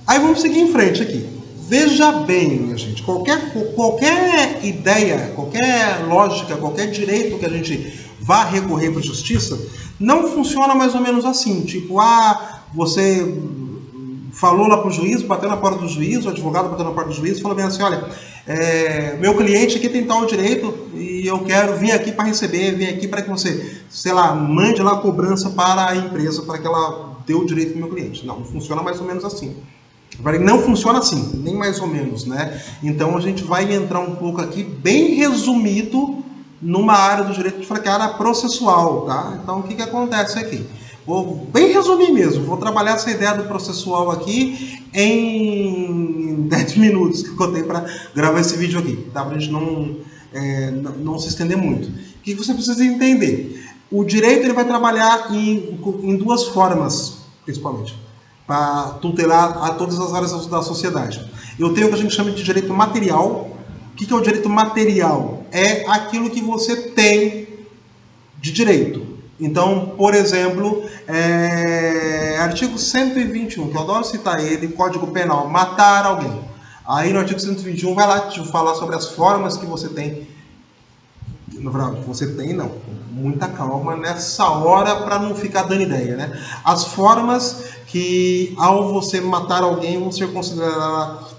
Aí vamos seguir em frente aqui. Veja bem, minha gente, qualquer ideia, qualquer lógica, qualquer direito que a gente vá recorrer para a justiça, não funciona mais ou menos assim. Tipo, você falou lá para o juiz, bateu na porta do juiz, o advogado bateu na porta do juiz e falou bem assim, olha, meu cliente aqui tem tal direito e eu quero vir aqui para receber, vir aqui para que você, sei lá, mande lá a cobrança para a empresa, para que ela dê o direito para o meu cliente. Não funciona mais ou menos assim. Não funciona assim, nem mais ou menos, né? Então a gente vai entrar um pouco aqui, bem resumido, numa área do direito de área processual, tá? Então o que acontece aqui? Vou bem resumir mesmo, vou trabalhar essa ideia do processual aqui em 10 minutos que eu contei para gravar esse vídeo aqui, tá? Para a gente não se estender muito. O que você precisa entender? O direito ele vai trabalhar em duas formas, principalmente, para tutelar a todas as áreas da sociedade. Eu tenho o que a gente chama de direito material. O que é o direito material? É aquilo que você tem de direito. Então, por exemplo, artigo 121, que eu adoro citar ele, Código Penal, matar alguém. Aí no artigo 121 vai lá te falar sobre as formas que você tem. Na verdade, você tem, não. Muita calma nessa hora para não ficar dando ideia, né? As formas que, ao você matar alguém, vão ser consideradas...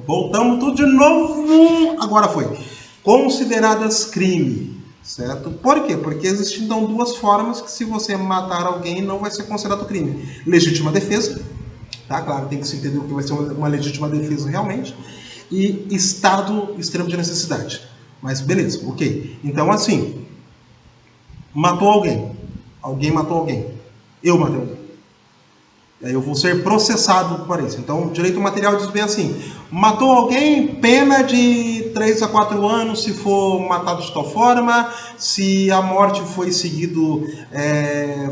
Voltamos tudo de novo. Agora foi. Consideradas crime, certo? Por quê? Porque existem então duas formas que, se você matar alguém, não vai ser considerado crime. Legítima defesa, tá? Claro, tem que se entender o que vai ser uma legítima defesa realmente. E estado extremo de necessidade. Mas beleza, ok. Então assim, matou alguém. Alguém matou alguém. Eu matei alguém. Aí eu vou ser processado por isso. Então o direito material diz bem assim: matou alguém, pena de 3 a 4 anos se for matado de tal forma. Se a morte foi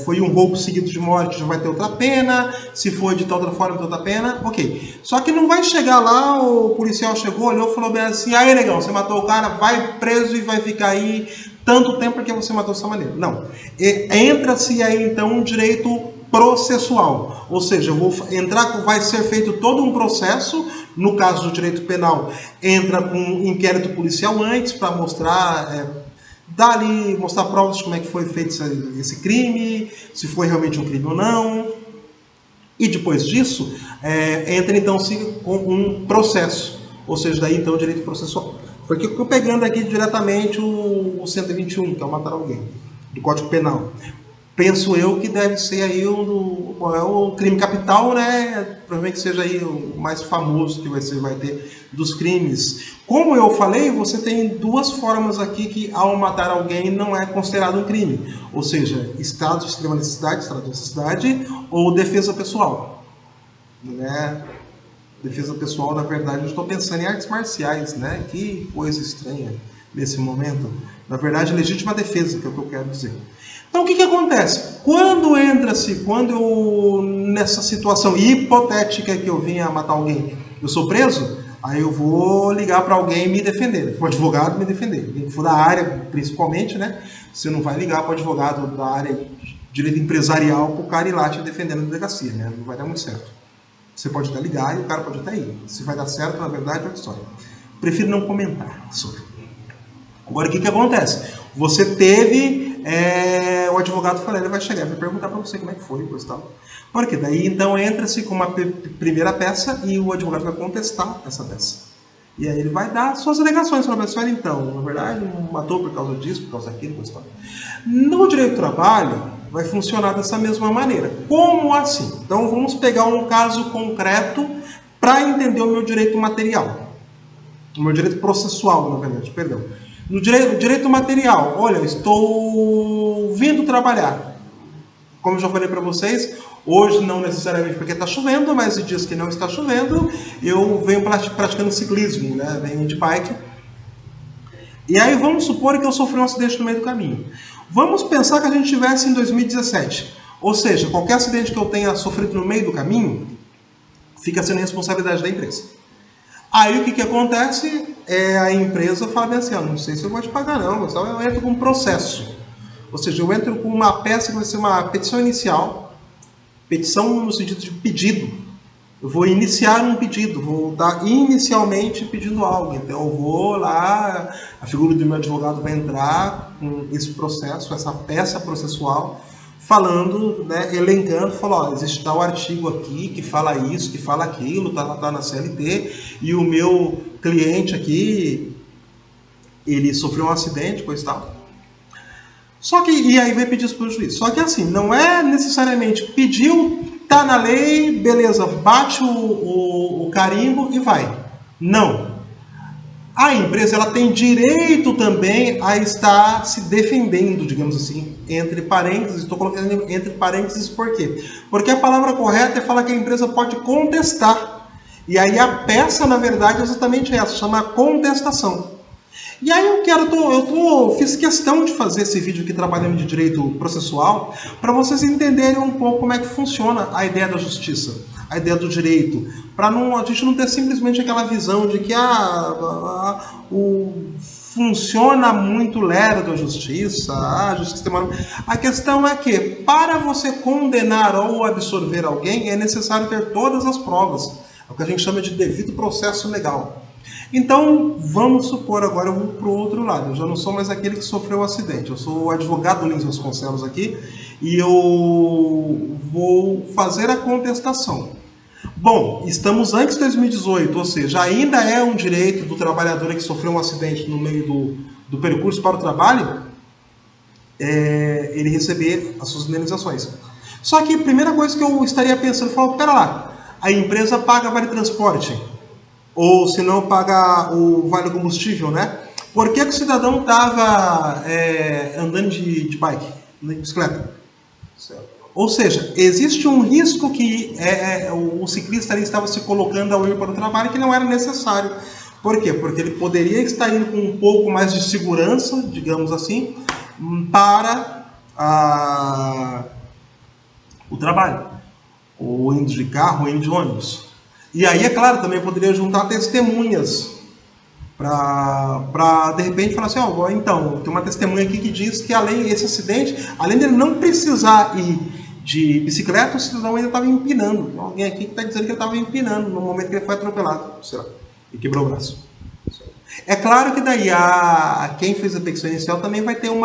foi um roubo seguido de morte, já vai ter outra pena. Se foi de tal outra forma, tem outra pena. Ok. Só que não vai chegar lá, o policial chegou, olhou e falou bem assim: aí negão, você matou o cara, vai preso e vai ficar aí tanto tempo porque você matou dessa maneira. Não. Entra-se aí então um direito processual, ou seja, vai ser feito todo um processo. No caso do direito penal, entra com um inquérito policial antes para mostrar, mostrar provas de como é que foi feito esse crime, se foi realmente um crime ou não. E depois disso, entra então com um processo, ou seja, daí então o direito processual. Porque eu estou pegando aqui diretamente o 121, que é o matar alguém, do Código Penal. Penso eu que deve ser aí o crime capital, né? Provavelmente seja aí o mais famoso que vai ter dos crimes. Como eu falei, você tem duas formas aqui que, ao matar alguém, não é considerado um crime. Ou seja, estado de extrema necessidade, ou defesa pessoal. Né? Defesa pessoal, na verdade, eu estou pensando em artes marciais, né? Que coisa estranha nesse momento. Na verdade, legítima defesa, que é o que eu quero dizer. Então o que acontece? Nessa situação hipotética que eu vim a matar alguém, eu sou preso, aí eu vou ligar para alguém me defender, para o advogado me defender. Quem for da área, principalmente, né? Você não vai ligar para o advogado da área de direito empresarial para o cara ir lá te defendendo na delegacia, né? Não vai dar muito certo. Você pode até ligar e o cara pode até ir. Se vai dar certo, na verdade, é outra história. Prefiro não comentar sobre. Agora, o que acontece? Você teve... o advogado falou, ele vai chegar, vai perguntar para você como é que foi, coisa e tal. Por quê? Daí, então, entra-se com uma primeira peça e o advogado vai contestar essa peça. E aí ele vai dar suas alegações para a pessoa, então, na verdade, não matou por causa disso, por causa daquilo, coisa e tal. No direito do trabalho, vai funcionar dessa mesma maneira. Como assim? Então, vamos pegar um caso concreto para entender o meu direito material. O meu direito processual, na verdade, perdão. No direito material, olha, estou vindo trabalhar. Como eu já falei para vocês, hoje não necessariamente porque está chovendo, mas em dias que não está chovendo, eu venho praticando ciclismo, né? Venho de bike. E aí vamos supor que eu sofri um acidente no meio do caminho. Vamos pensar que a gente estivesse em 2017. Ou seja, qualquer acidente que eu tenha sofrido no meio do caminho, fica sendo responsabilidade da empresa. Aí o que acontece? A empresa fala assim, não sei se eu vou te pagar não, eu entro com um processo. Ou seja, eu entro com uma peça que vai ser uma petição inicial, petição no sentido de pedido, eu vou iniciar um pedido, vou estar inicialmente pedindo algo. Então eu vou lá, a figura do meu advogado vai entrar com esse processo, essa peça processual, falando, né, elencando, falou, ó, existe tal artigo aqui que fala isso, que fala aquilo, tá na CLT, e o meu cliente aqui, ele sofreu um acidente, coisa e tal. Só que, e aí vai pedir isso para o juiz. Só que assim, não é necessariamente pediu, tá na lei, beleza, bate o carimbo e vai. Não. A empresa ela tem direito também a estar se defendendo, digamos assim, entre parênteses. Estou colocando entre parênteses por quê? Porque a palavra correta é falar que a empresa pode contestar. E aí a peça, na verdade, é exatamente essa, chama contestação. E aí fiz questão de fazer esse vídeo aqui trabalhando de direito processual para vocês entenderem um pouco como é que funciona a ideia da justiça, a ideia do direito, para a gente não ter simplesmente aquela visão de que funciona muito lerdo a justiça, a justiça tem A questão é que para você condenar ou absorver alguém é necessário ter todas as provas, é o que a gente chama de devido processo legal. Então, vamos supor agora eu vou para o outro lado. Eu já não sou mais aquele que sofreu o acidente. Eu sou o advogado Lins Vasconcelos aqui e eu vou fazer a contestação. Bom, estamos antes de 2018, ou seja, ainda é um direito do trabalhador que sofreu um acidente no meio do percurso para o trabalho, ele receber as suas indenizações. Só que a primeira coisa que eu estaria pensando, pera lá, a empresa paga vale transporte. Ou se não paga o vale combustível, né? Por que o cidadão estava andando de bike, de bicicleta? Certo. Ou seja, existe um risco que o ciclista ali estava se colocando ao ir para o trabalho que não era necessário. Por quê? Porque ele poderia estar indo com um pouco mais de segurança, digamos assim, para o trabalho. Ou indo de carro, ou indo de ônibus. E aí, é claro, também poderia juntar testemunhas para de repente falar assim, então, tem uma testemunha aqui que diz que esse acidente, além dele não precisar ir de bicicleta, o cidadão ainda estava empinando. Tem alguém aqui que está dizendo que ele estava empinando no momento que ele foi atropelado, sei lá, e quebrou o braço. É claro que daí quem fez a petição inicial também vai ter um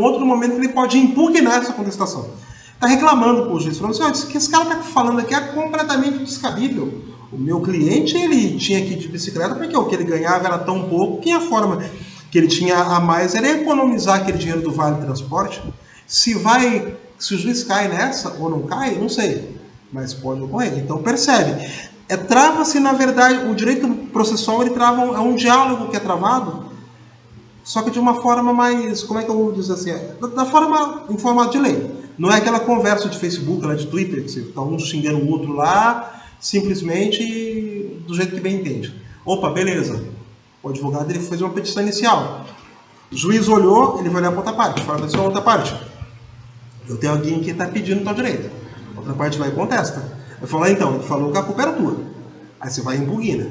outro momento que ele pode impugnar essa contestação. Está reclamando com o juiz, falando assim, isso que esse cara está falando aqui é completamente descabível. O meu cliente, ele tinha que ir de bicicleta porque o que ele ganhava era tão pouco que a forma que ele tinha a mais era economizar aquele dinheiro do vale transporte. Se o juiz cai nessa ou não cai, não sei, mas pode ocorrer. Então percebe, trava-se na verdade, o direito processual ele trava, é um diálogo que é travado, só que de uma forma mais, como é que eu vou dizer assim, em formato de lei. Não é aquela conversa de Facebook, lá de Twitter, que você está um xingando o outro lá, simplesmente do jeito que bem entende. Opa, beleza. O advogado ele fez uma petição inicial. O juiz olhou, ele vai olhar para outra parte. Fala para a outra parte. Eu tenho alguém que está pedindo tal direito. A outra parte vai e contesta. Eu falo, então, ele falou que a culpa era tua. Aí você vai e impugna.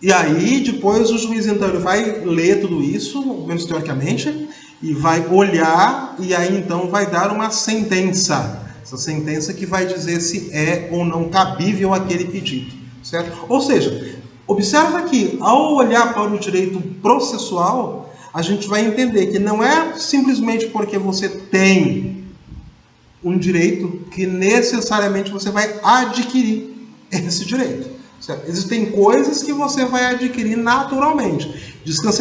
E aí, depois, o juiz, então, ele vai ler tudo isso, menos teoricamente, e vai olhar, e aí, então, vai dar uma sentença. Essa sentença que vai dizer se é ou não cabível aquele pedido, certo? Ou seja, observa que, ao olhar para o direito processual, a gente vai entender que não é simplesmente porque você tem um direito que necessariamente você vai adquirir esse direito. Certo? Existem coisas que você vai adquirir naturalmente. Descanso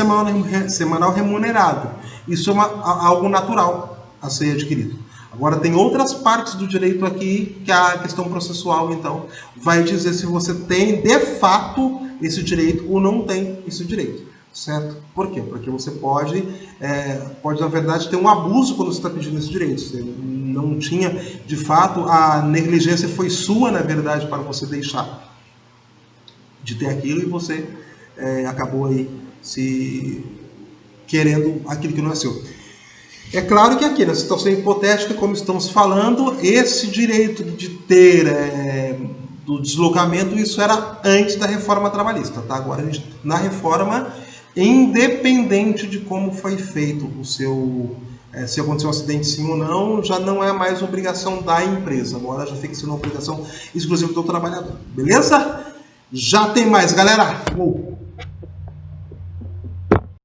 semanal remunerado. Isso é algo natural a ser adquirido. Agora, tem outras partes do direito aqui que a questão processual, então, vai dizer se você tem, de fato, esse direito ou não tem esse direito. Certo? Por quê? Porque você pode, na verdade, ter um abuso quando você está pedindo esse direito. Você não tinha, de fato, a negligência foi sua, na verdade, para você deixar de ter aquilo e você acabou aí se querendo aquilo que não é seu. É claro que aqui, na situação hipotética, como estamos falando, esse direito de ter do deslocamento, isso era antes da reforma trabalhista, tá? Agora, na reforma, independente de como foi feito o seu se acontecer um acidente sim ou não, já não é mais obrigação da empresa, agora já fica sendo uma obrigação exclusiva do trabalhador. Beleza? Já tem mais, galera! Uou.